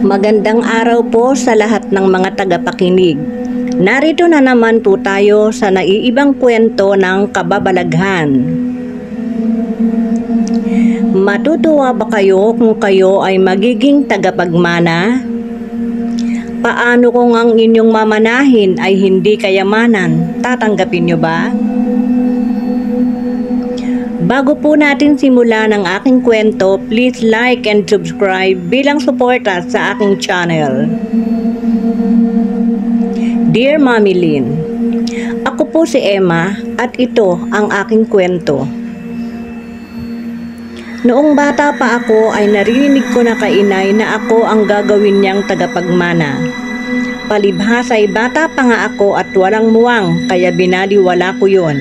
Magandang araw po sa lahat ng mga tagapakinig. Narito na naman po tayo sa naiibang kwento ng kababalaghan. Matutuwa ba kayo kung kayo ay magiging tagapagmana? Paano kung ang inyong mamanahin ay hindi kayamanan? Tatanggapin nyo ba? Bago po natin simulan ang aking kwento, please like and subscribe bilang suporta sa aking channel. Dear Mommy Lynn, ako po si Emma at ito ang aking kwento. Noong bata pa ako ay narinig ko na kay inay na ako ang gagawin niyang tagapagmana. Palibhas ay bata pa nga ako at walang muwang kaya binaliwala ko yon.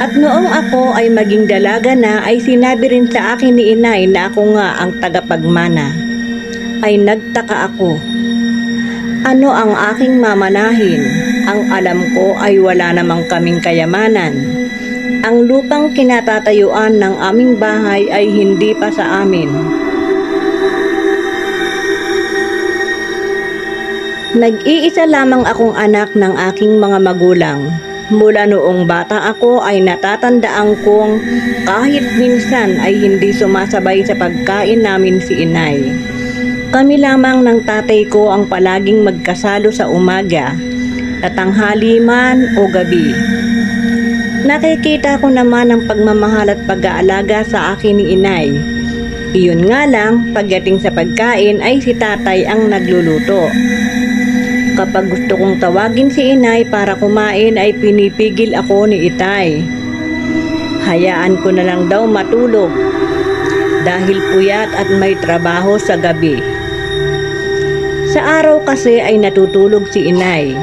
At noong ako ay maging dalaga na ay sinabi rin sa akin ni inay na ako nga ang tagapagmana. Ay nagtaka ako. Ano ang aking mamanahin? Ang alam ko ay wala namang kaming kayamanan. Ang lupang kinatatayuan ng aming bahay ay hindi pa sa amin. Nag-iisa lamang akong anak ng aking mga magulang. Mula noong bata ako ay natatandaan kong kahit minsan ay hindi sumasabay sa pagkain namin si inay. Kami lamang ng tatay ko ang palaging magkasalo sa umaga, tanghali man o gabi. Nakikita ko naman ang pagmamahal at pag-aalaga sa akin ni inay. Iyon nga lang, pagdating sa pagkain ay si tatay ang nagluluto. Kapag gusto kong tawagin si inay para kumain ay pinipigil ako ni itay. Hayaan ko na lang daw matulog dahil puyat at may trabaho sa gabi. Sa araw kasi ay natutulog si inay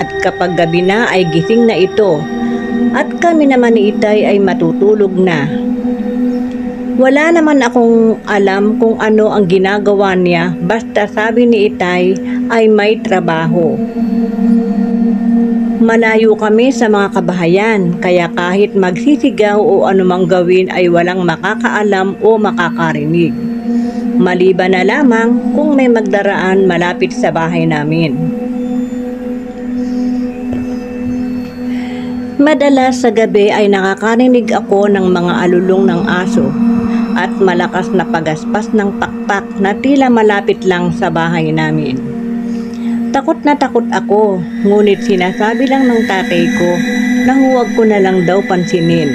at kapag gabi na ay gising na ito at kami naman ni itay ay matutulog na. Wala naman akong alam kung ano ang ginagawa niya basta sabi ni itay ay may trabaho. Malayo kami sa mga kabahayan kaya kahit magsisigaw o anumang gawin ay walang makakaalam o makakarinig. Maliban na lamang kung may magdaraan malapit sa bahay namin. Madalas sa gabi ay nakakarinig ako ng mga alulong ng aso at malakas na pagaspas ng pakpak na tila malapit lang sa bahay namin. Takot na takot ako, ngunit sinasabi lang ng tatay ko na huwag ko na lang daw pansinin.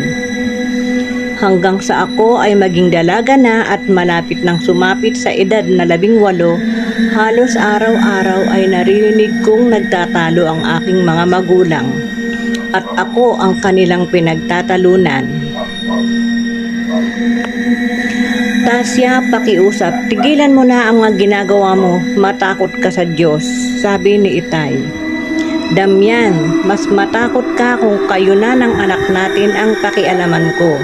Hanggang sa ako ay maging dalaga na at malapit nang sumapit sa edad na 18, halos araw-araw ay naririnig kong nagtatalo ang aking mga magulang at ako ang kanilang pinagtatalunan. Tasya, pakiusap, tigilan mo na ang mga ginagawa mo, matakot ka sa Diyos, sabi ni itay. Damian, mas matakot ka kung kayo na ng anak natin ang pakialaman ko.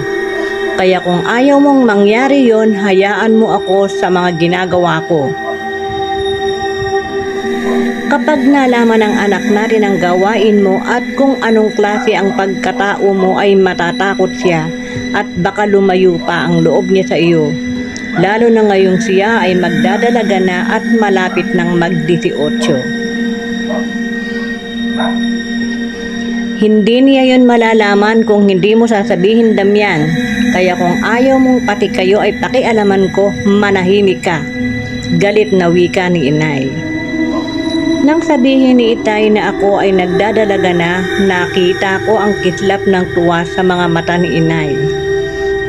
Kaya kung ayaw mong mangyari yon, hayaan mo ako sa mga ginagawa ko. Kapag nalaman ng anak natin ang gawain mo at kung anong klase ang pagkatao mo ay matatakot siya at baka lumayo pa ang loob niya sa iyo. Lalo na ngayong siya ay magdadalaga na at malapit ng mag-18. Hindi niya yun malalaman kung hindi mo sasabihin, Damian. Kaya kung ayaw mong pati kayo ay pakialaman ko, manahimik ka. Galit na wika ni inay. Nang sabihin ni itay na ako ay nagdadalaga na, nakita ko ang kislap ng tuwa sa mga mata ni inay.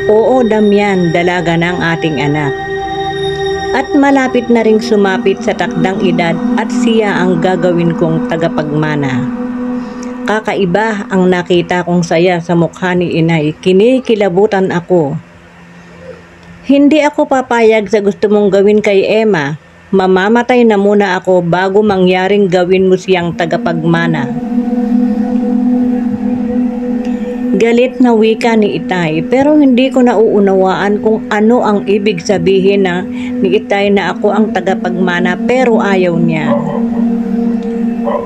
Oo, Damian, dalaga ng ating anak. At malapit na ring sumapit sa takdang edad at siya ang gagawin kong tagapagmana. Kakaiba ang nakita kong saya sa mukha ni inay, kinikilabutan ako. Hindi ako papayag sa gusto mong gawin kay Emma. Mamamatay na muna ako bago mangyaring gawin mo siyang tagapagmana. Galit na wika ni itay pero hindi ko nauunawaan kung ano ang ibig sabihin ni itay na ako ang tagapagmana pero ayaw niya.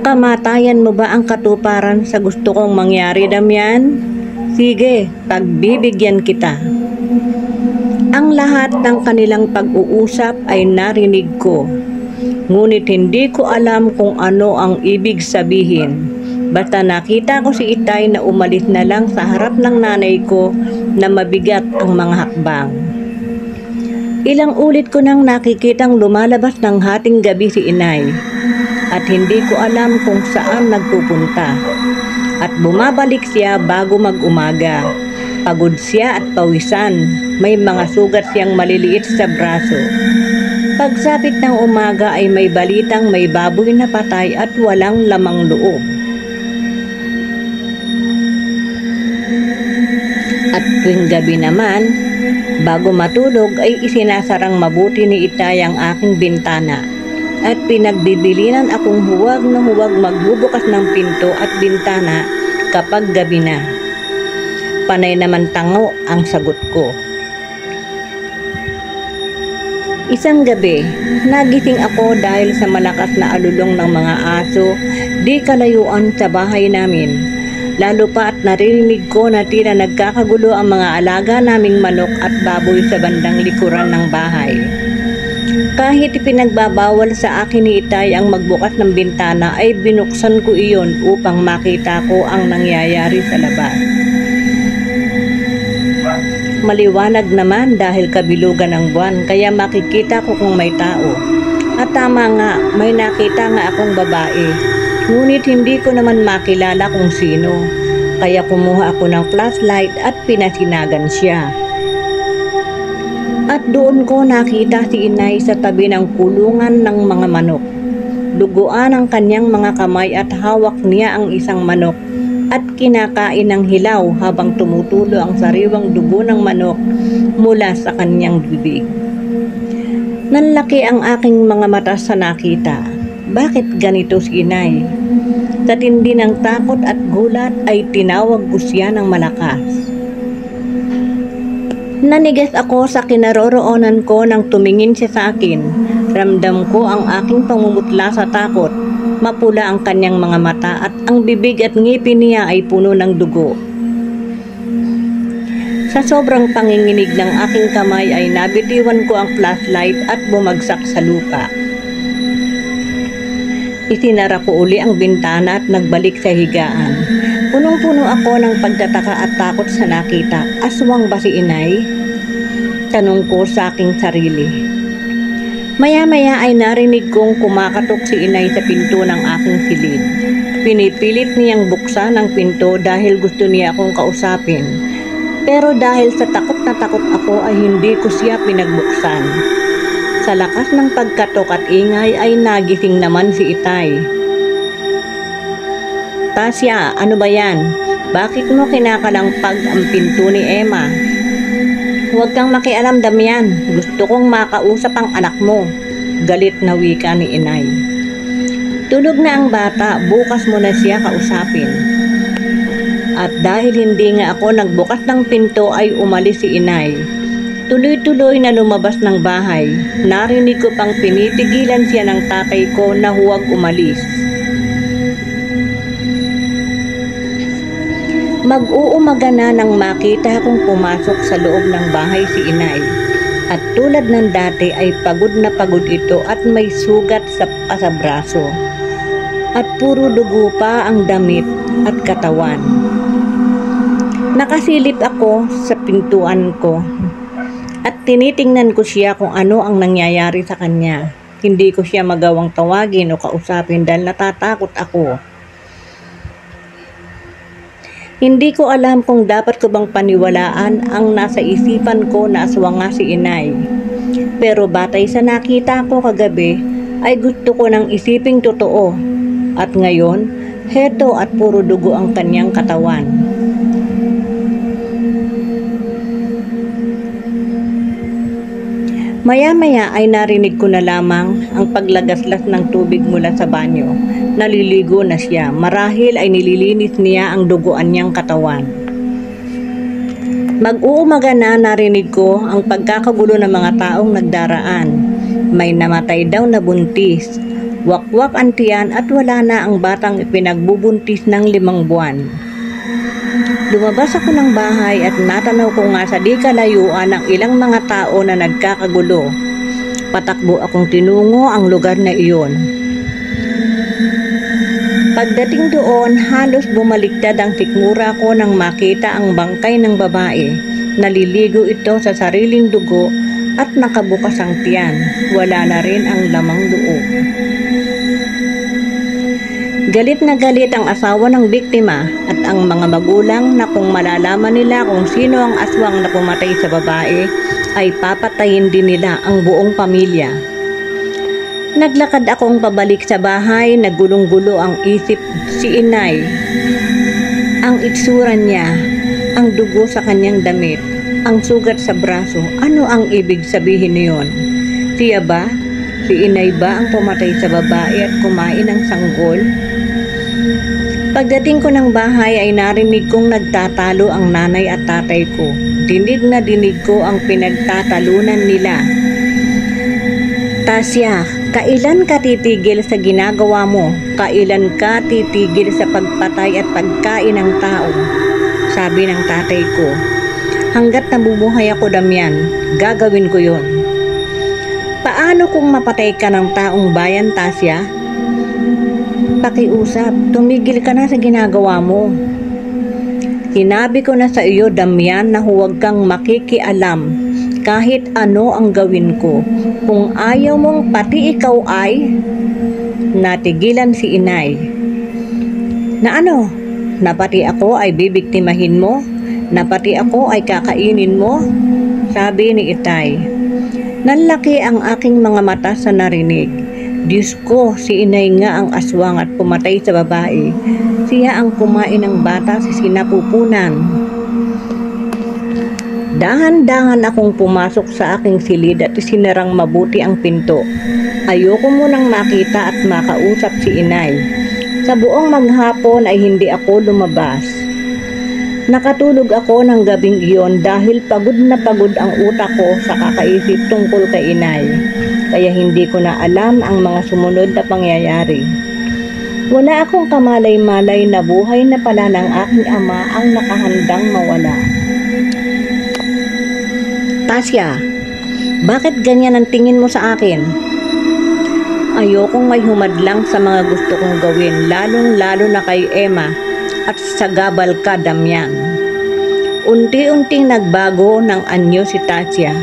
Kamatayan mo ba ang katuparan sa gusto kong mangyari, Damian? Sige, pagbibigyan kita. Ang lahat ng kanilang pag-uusap ay narinig ko, ngunit hindi ko alam kung ano ang ibig sabihin. Basta nakita ko si Itay na umalis na lang sa harap ng nanay ko na mabigat ang mga hakbang. Ilang ulit ko nang nakikitang lumalabas ng hating gabi si Inay at hindi ko alam kung saan nagpupunta. At bumabalik siya bago mag-umaga. Pagod siya at pawisan, may mga sugat siyang maliliit sa braso. Pagsapit ng umaga ay may balitang may baboy na patay at walang lamang loob. At tuwing gabi naman, bago matulog ay isinasarang mabuti ni Itay ang aking bintana at pinagbibilinan akong huwag na huwag magbubukas ng pinto at bintana kapag gabi na. Panay naman tango ang sagot ko. Isang gabi, nagising ako dahil sa malakas na alulong ng mga aso di kalayuan sa bahay namin. Lalo pa at naririnig ko na tila nagkakagulo ang mga alaga naming manok at baboy sa bandang likuran ng bahay. Kahit ipinagbabawal sa akin ni Itay ang magbukas ng bintana ay binuksan ko iyon upang makita ko ang nangyayari sa labas. Maliwanag naman dahil kabilugan ng buwan kaya makikita ko kung may tao. At tama nga, may nakita nga akong babae. Ngunit hindi ko naman makilala kung sino. Kaya kumuha ako ng flashlight at pinasinagan siya. At doon ko nakita si Inay sa tabi ng kulungan ng mga manok. Duguan ang kanyang mga kamay at hawak niya ang isang manok at kinakain ng hilaw habang tumutulo ang sariwang dugo ng manok mula sa kanyang bibig. Nanlaki ang aking mga mata sa nakita. Bakit ganito si Inay? Sa tindi ng takot at gulat ay tinawag ko siya ng malakas. Nanigas ako sa kinaroroonan ko nang tumingin siya sa akin. Ramdam ko ang aking pamumutla sa takot. Mapula ang kanyang mga mata at ang bibig at ngipin niya ay puno ng dugo. Sa sobrang panginginig ng aking kamay ay nabitiwan ko ang flashlight at bumagsak sa lupa. Isinara ko uli ang bintana at nagbalik sa higaan. Punong-puno ako ng pagtataka at takot sa nakita. Aswang ba si Inay? Tanong ko sa aking sarili. Maya-maya ay narinig kong kumakatok si Inay sa pinto ng aking silid. Pinipilit niyang buksan ang pinto dahil gusto niya akong kausapin. Pero dahil sa takot na takot ako ay hindi ko siya pinagbuksan. Sa lakas ng pagkatok at ingay ay nagising naman si Itay. Tasya, ano ba yan? Bakit mo kinakalampag ang pinto ni Emma? Huwag kang makialam, Damian. Gusto kong makausap ang anak mo. Galit na wika ni Inay. Tulog na ang bata, bukas mo na siya kausapin. At dahil hindi nga ako nagbukas ng pinto ay umalis si Inay. Tuloy-tuloy na lumabas ng bahay. Narinig ko pang pinipigilan siya ng tatay ko na huwag umalis. Mag-uumaga na nang makita akong pumasok sa loob ng bahay si Inay. At tulad ng dati ay pagod na pagod ito at may sugat sa braso. At puro dugo pa ang damit at katawan. Nakasilip ako sa pintuan ko. At tinitingnan ko siya kung ano ang nangyayari sa kanya. Hindi ko siya magawang tawagin o kausapin dahil natatakot ako. Hindi ko alam kung dapat ko bang paniwalaan ang nasa isipan ko na aswang nga si Inay. Pero batay sa nakita ko kagabi ay gusto ko nang isiping totoo. At ngayon, heto at puro dugo ang kanyang katawan. Maya-maya ay narinig ko na lamang ang paglagaslas ng tubig mula sa banyo. Naliligo na siya. Marahil ay nililinis niya ang duguan niyang katawan. Mag-uumaga na narinig ko ang pagkakagulo ng mga taong nagdaraan. May namatay daw na buntis. Wakwak ang tiyan at wala na ang batang ipinagbubuntis ng 5 buwan. Lumabas ako ng bahay at natanaw ko nga sa di kalayuan ng ilang mga tao na nagkakagulo. Patakbo akong tinungo ang lugar na iyon. Pagdating doon, halos bumaliktad ang sikmura ko nang makita ang bangkay ng babae. Naliligo ito sa sariling dugo at nakabukas ang tiyan. Wala na rin ang lamang loob. Galit na galit ang asawa ng biktima at ang mga magulang na kung malalaman nila kung sino ang aswang na pumatay sa babae, ay papatayin din nila ang buong pamilya. Naglakad akong pabalik sa bahay, nagulong-gulo ang isip si inay. Ang itsura niya, ang dugo sa kanyang damit, ang sugat sa braso, ano ang ibig sabihin niyon? Siya ba? Si inay ba ang pumatay sa babae at kumain ng sanggol? Pagdating ko ng bahay ay narinig kong nagtatalo ang nanay at tatay ko. Dinig na dinig ko ang pinagtatalunan nila. Tasya, kailan ka titigil sa ginagawa mo? Kailan ka titigil sa pagpatay at pagkain ng tao? Sabi ng tatay ko. Hanggat nabubuhay ako, Damian, gagawin ko yon. Paano kung mapatay ka ng taong bayan, Tasya? Pakiusap, tumigil ka na sa ginagawa mo. Sinabi ko na sa iyo, Damian, na huwag kang makikialam kahit ano ang gawin ko. Kung ayaw mong pati ikaw ay... Natigilan si inay. Na ano? Na pati ako ay bibiktimahin mo? Na pati ako ay kakainin mo? Sabi ni itay. Nanlaki ang aking mga mata sa narinig. Diyos ko, si inay nga ang aswang at pumatay sa babae. Siya ang kumain ng bata sa sinapupunan. Dahan-dahan akong pumasok sa aking silid at sinarang mabuti ang pinto. Ayoko munang makita at makausap si inay. Sa buong maghapon ay hindi ako lumabas. Nakatulog ako ng gabing iyon dahil pagod na pagod ang utak ko sa kakaisip tungkol kay inay. Kaya hindi ko na alam ang mga sumunod na pangyayari. Wala akong kamalay-malay na buhay na pala ng aking ama ang nakahandang mawala. Tasya, bakit ganyan ang tingin mo sa akin? Ayokong may humadlang sa mga gusto kong gawin, lalong-lalo na kay Emma at sa gabal ka, Damian. Unti-unting nagbago ng anyo si Tasya.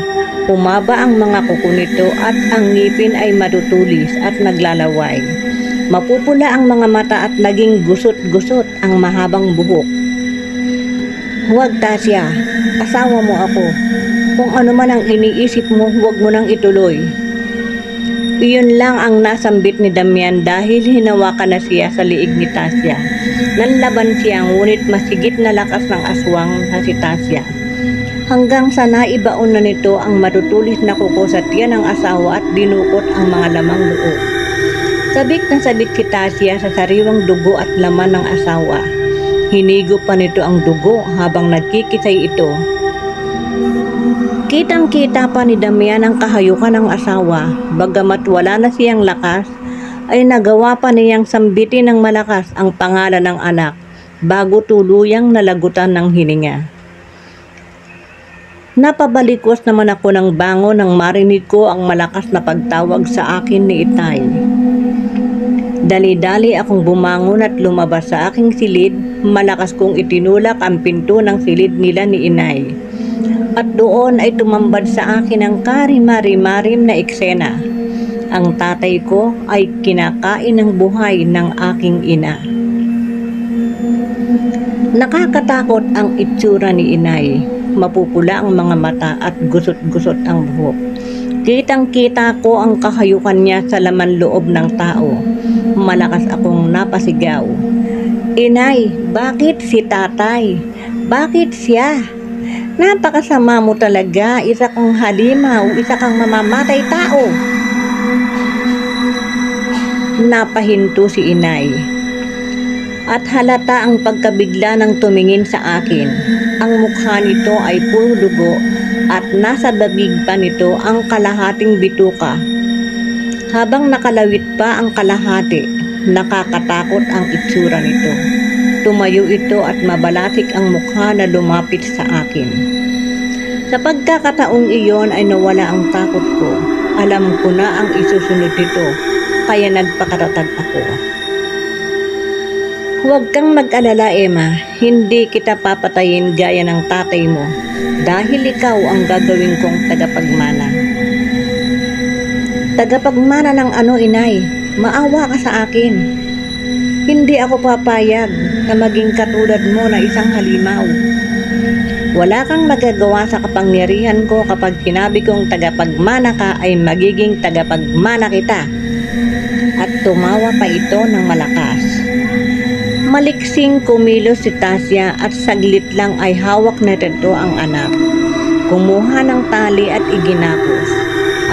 Umaba ang mga kuko nito at ang ngipin ay matutulis at naglalaway. Mapupula ang mga mata at naging gusot-gusot ang mahabang buhok. Huwag, Tasya, asawa mo ako. Kung ano man ang iniisip mo, huwag mo nang ituloy. Iyon lang ang nasambit ni Damian dahil hinawakan na siya sa liig ni Tasya. Nanlaban siya ngunit masigit na lakas ng aswang na si Tasya. Hanggang sa naibaon na nito ang matutulis na kuko sa tiyan ng asawa at dinukot ang mga lamang loob. Sabik na sabik si Tasya sa sariwang dugo at laman ng asawa. Hinigo pa nito ang dugo habang nagkikisay ito. Kitang-kita pa ni Damian ang kahayukan ng asawa. Bagamat wala na siyang lakas, ay nagawa pa niyang sambitin ng malakas ang pangalan ng anak bago tuluyang nalagutan ng hininga. Napabalikos naman ako ng bango nang marinig ko ang malakas na pagtawag sa akin ni itay. Dali-dali akong bumangon at lumabas sa aking silid. Malakas kong itinulak ang pinto ng silid nila ni inay. At doon ay tumambad sa akin ang karimari-marim na eksena. Ang tatay ko ay kinakain ng buhay ng aking ina. Nakakatakot ang itsura ni inay. Mapupula ang mga mata at gusot-gusot ang buhok. Kitang-kita ko ang kahayukan niya sa laman loob ng tao. Malakas akong napasigaw. Inay, bakit si tatay? Bakit siya? Napakasama mo talaga. Isa kang halimaw, isa kang mamamatay tao. Napahinto si inay. At halata ang pagkabigla ng tumingin sa akin. Ang mukha nito ay puro dugo at nasa babig pa nito ang kalahating bituka. Habang nakalawit pa ang kalahati, nakakatakot ang itsura nito. Tumayo ito at mabalasik ang mukha na lumapit sa akin. Sa pagkakataong iyon ay nawala ang takot ko. Alam ko na ang isusunod nito, kaya nagpakatatag ako. Huwag kang mag-alala, Emma. Hindi kita papatayin gaya ng tatay mo dahil ikaw ang gagawin kong tagapagmana. Tagapagmana ng ano, inay? Maawa ka sa akin. Hindi ako papayag na maging katulad mo na isang halimaw. Wala kang magagawa sa kapangyarihan ko kapag sinabi kong tagapagmana ka ay magiging tagapagmana kita. At tumawa pa ito ng malakas. Maliksing kumilos si Tasya at saglit lang ay hawak na rito ang anak. Kumuha ng tali at iginapos.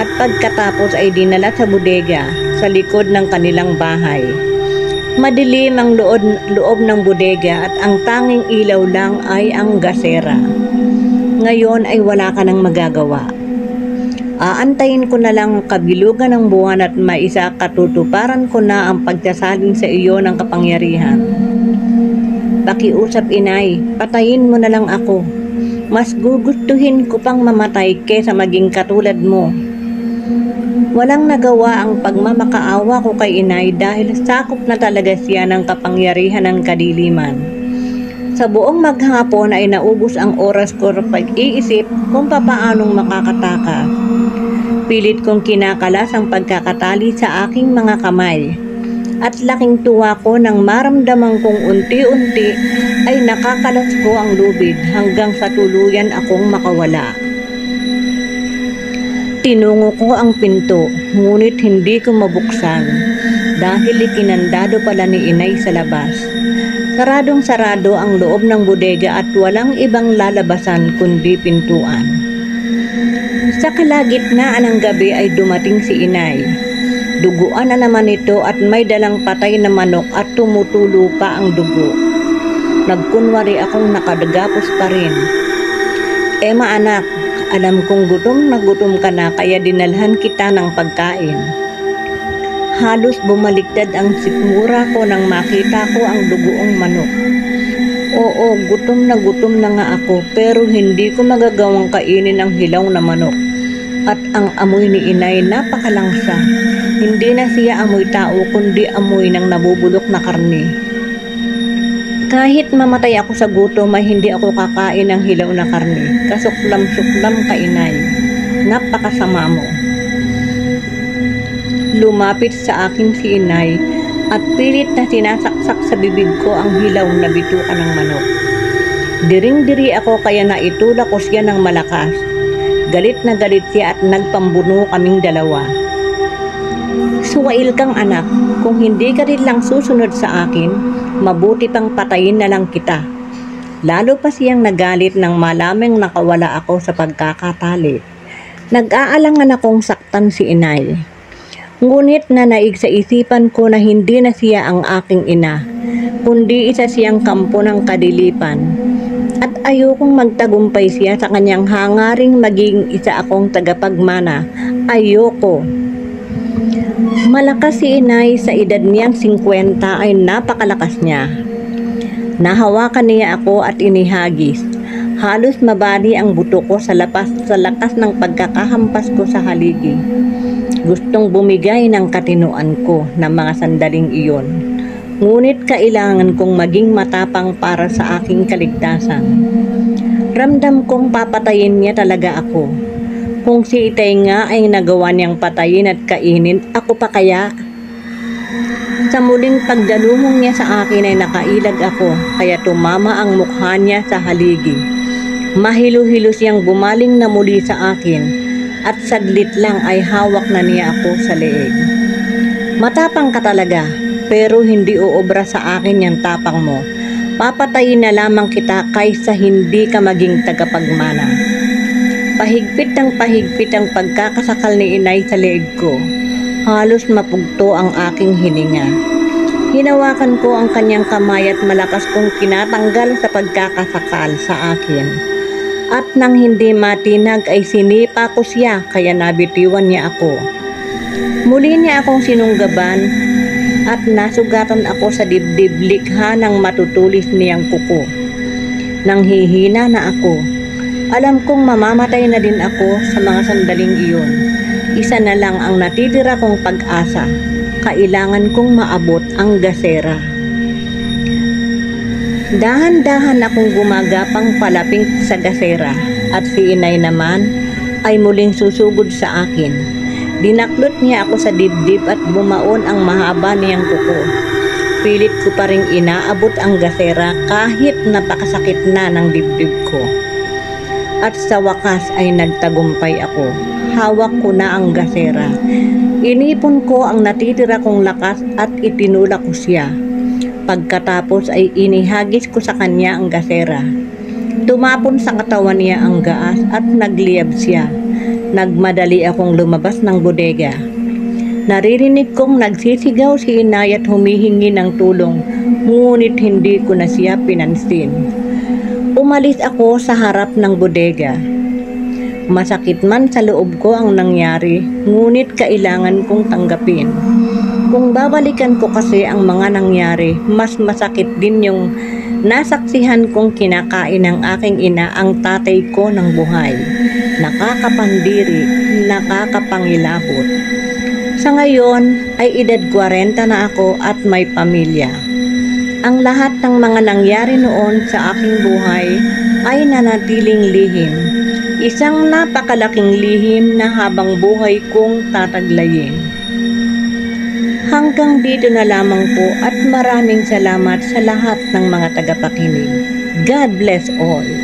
At pagkatapos ay dinala sa bodega sa likod ng kanilang bahay. Madilim ang loob ng bodega at ang tanging ilaw lang ay ang gasera. Ngayon ay wala ka nang magagawa. Aantayin ko na lang kabilugan ng buwan at maisa katutuparan ko na ang pagsasalin sa iyo ng kapangyarihan. Pakiusap, inay, patayin mo na lang ako. Mas gugustuhin ko pang mamatay kaysa maging katulad mo. Walang nagawa ang pagmamakaawa ko kay inay dahil sakop na talaga siya ng kapangyarihan ng kadiliman. Sa buong maghapon ay naubos ang oras ko sa pag-iisip kung papaanong makakatakas. Pilit kong kinakalas ang pagkakatali sa aking mga kamay. At laking tuwa ko nang maramdaman kong unti-unti ay nakakalas ko ang lubid hanggang sa tuluyan akong makawala. Tinungo ko ang pinto, ngunit hindi ko mabuksan dahil ikinandado pala ni inay sa labas. Saradong-sarado ang loob ng bodega at walang ibang lalabasan kundi pintuan. Sa kalagitnaan ng gabi ay dumating si inay. Duguan na naman ito at may dalang patay na manok at tumutulo pa ang dugo. Nagkunwari akong nakadagapos pa rin. Emma, anak, alam kong gutom na gutom ka na kaya dinalhan kita ng pagkain. Halos bumaliktad ang sikmura ko nang makita ko ang dugoong manok. Oo, gutom na nga ako pero hindi ko magagawang kainin ang hilaw na manok. At ang amoy ni inay napakalangsa. Hindi na siya amoy tao kundi amoy ng nabubulok na karne. Kahit mamatay ako sa gutom ay hindi ako kakain ng hilaw na karne. Kasuklam-suklam ka, inay. Napakasama mo. Lumapit sa akin si inay at pilit na sinasaksak sa bibig ko ang hilaw na bituka ng manok. Diring-diri ako kaya naitulak ko siya ng malakas. Galit na galit siya at nagpambuno kaming dalawa. Suwail kang anak, kung hindi ka rin lang susunod sa akin, mabuti pang patayin na lang kita. Lalo pa siyang nagalit nang malamang nakawala ako sa pagkakatali. Nag-aalangan akong saktan si inay. Ngunit nanaig sa isipan ko na hindi na siya ang aking ina, kundi isa siyang kampo ng kadilipan. At ayokong magtagumpay siya sa kanyang hangaring maging isa akong tagapagmana. Ayoko. Malakas si inay, sa edad niyang 50 ay napakalakas niya. Nahawakan niya ako at inihagis. Halos mabali ang buto ko sa lakas ng pagkakahampas ko sa haligi. Gustong bumigay ng katinuan ko ng mga sandaling iyon. Ngunit kailangan kong maging matapang para sa aking kaligtasan. Ramdam kong papatayin niya talaga ako. Kung si Itay nga ay nagawa niyang patayin at kainin, ako pa kaya? Sa muling pagdalumong niya sa akin ay nakailag ako, kaya tumama ang mukha niya sa haligi. Mahilo-hilo siyang bumaling na muli sa akin, at saglit lang ay hawak na niya ako sa leeg. Matapang ka talaga, pero hindi uobra sa akin yung tapang mo. Papatayin na lamang kita kaysa hindi ka maging tagapagmana. Pahigpit ang pagkakasakal ni inay sa leeg ko. Halos mapugto ang aking hininga. Hinawakan ko ang kanyang kamay at malakas kong kinatanggal sa pagkakasakal sa akin. At nang hindi matinag ay sinipa ko siya kaya nabitiwan niya ako. Muli niya akong sinunggaban at nasugatan ako sa dibdib likha ng matutulis niyang kuko. Nang hihina na ako, alam kong mamamatay na din ako sa mga sandaling iyon. Isa na lang ang natitira kong pag-asa. Kailangan kong maabot ang gasera. Dahan-dahan akong gumagapang palaping sa gasera at si inay naman ay muling susugod sa akin. Dinaklot niya ako sa dibdib at bumaon ang mahaba niyang kuko. Pilit ko pa ring inaabot ang gasera kahit napakasakit na ng dibdib ko. At sa wakas ay nagtagumpay ako. Hawak ko na ang gasera. Inipon ko ang natitira kong lakas at itinulak ko siya. Pagkatapos ay inihagis ko sa kanya ang gasera. Tumapon sa katawan niya ang gaas at nagliyab siya. Nagmadali akong lumabas ng bodega. Naririnig kong nagsisigaw si inay at humihingi ng tulong, ngunit hindi ko na siya pinansin. Umalis ako sa harap ng bodega. Masakit man sa loob ko ang nangyari, ngunit kailangan kong tanggapin. Kung babalikan ko kasi ang mga nangyari, mas masakit din yung nasaksihan kong kinakain ng aking ina ang tatay ko ng buhay. Nakakapandiri, nakakapangilabot. Sa ngayon ay edad 40 na ako at may pamilya. Ang lahat ng mga nangyari noon sa aking buhay ay nanatiling lihim. Isang napakalaking lihim na habang buhay kong tataglayin. Hanggang dito na lamang po at maraming salamat sa lahat ng mga tagapakinig. God bless all.